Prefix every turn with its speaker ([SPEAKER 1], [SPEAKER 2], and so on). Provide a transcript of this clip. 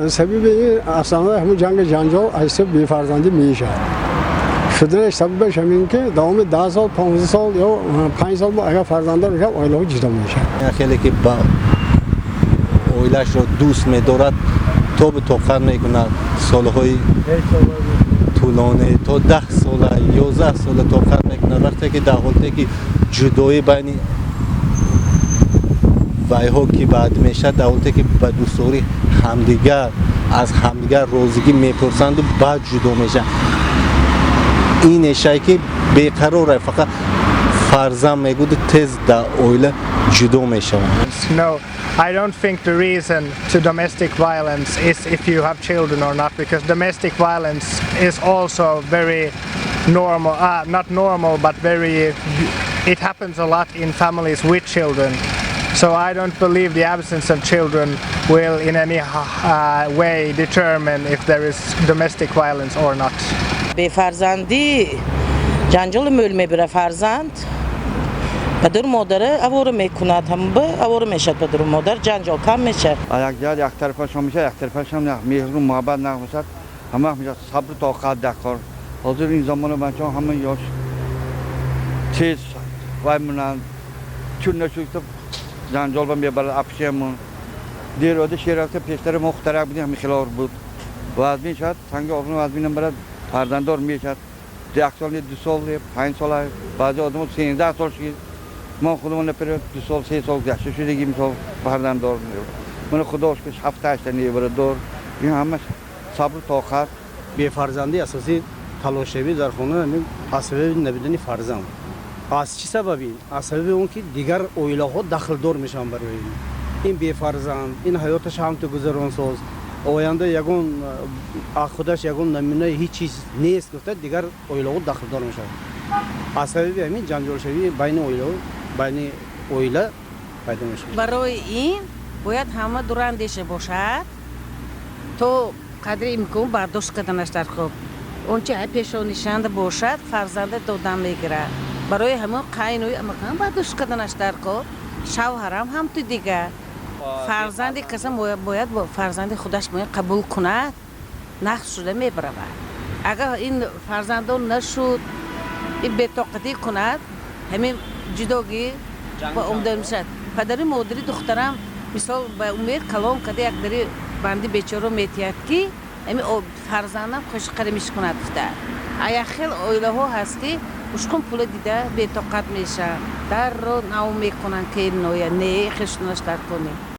[SPEAKER 1] سبب این اصلا همون جنگ جنجال ایسته بی‌فرزندی میشه. شده سببش همین که دام 10 سال 15 سال یا 5 سال اگر فرزندان رو اویلا جدا میشه.
[SPEAKER 2] خیلی که با اویلش رو دوست می‌دارد تو به توقع میکنه سالهای طولانی تا 10 سال 11 سال توقع میکنه وقتی که در حالی که جدایی بین وایها که بعد میشه در حالی که به دوستاری همدیگر از همدیگر روزگی میپرسند و بعد جدا میشه این اشیایی که بیقراره فقط فرزند میگود تز در اویله جدا میشه.
[SPEAKER 3] No, I don't think the reason to domestic violence is if you have children or not, because domestic violence is also very normal, not normal, but it happens a lot in families with children. So I don't believe the absence of children will in any way determine if there is domestic violence or not.
[SPEAKER 4] به فرزندی جنجال مولمه بره فرزند پدر مادر اوار میکند هم به اوار میشد پدر مادر جنجال کم میشه.
[SPEAKER 5] یک جای یک طرفش میشه یک طرفش هم نه مهربون محبت نمیشه همه میشه صبر طاقت دکار. حاضر این زمان بچه‌ها همه یاش تیز وای منن چون نشود جنجال بم بیار افشیمون دیر وقتی شیرفته پیشتر مخترع بودیم همین خلار بود و از این شد سنگ آفرین و از اینم برد پردندار میشد 1 سال 2 سال 5 سال بعضی آدم 13 سال شد ما خودمون نپره 2 سال 3 سال گشته شدگی مثال پردندار من خداش که 7 8 تا نیبر دور این همه صبر طاقت
[SPEAKER 6] به فرزندی اساسی تلاشی در خونه اسباب نبودن فرزند از چه سببی؟ از سبب اون که دیگر اویلاها دخل دار میشن برای این بی فرزند این حیاتش هم تو گذران ساز آینده یگون خودش یگون نمونه هیچ چیز نیست گفته دیگر اویلاها دخل دار میشن از سبب همین جنجال شوی بین اویلا پیدا میشه.
[SPEAKER 7] برای این باید همه دور اندیشه باشد تو قدر امکان برداشت کردنش در خوب اون چه پیشونیشند باشد فرزند دادن میگیره برای همون قاینوی امکان برداشت کردنش در خوب شوهرم هم تو دیگه فرزندی کسی باید با فرزند خودش باید قبول کند نقص شده میبره اگر این فرزندان نشد این بی‌طاقتی کند همین جداگی با عمده میشد پدری مادری دخترم مثال به امیر کلام کده یک دری بندی بیچاره میتید که همین فرزندم خوش قرمیش کند گفته ایا خیلی اویله ها هست که اشکم پول دیده بی‌طاقت میشه در رو ناو میکنن که نویا نه خشنش در کنی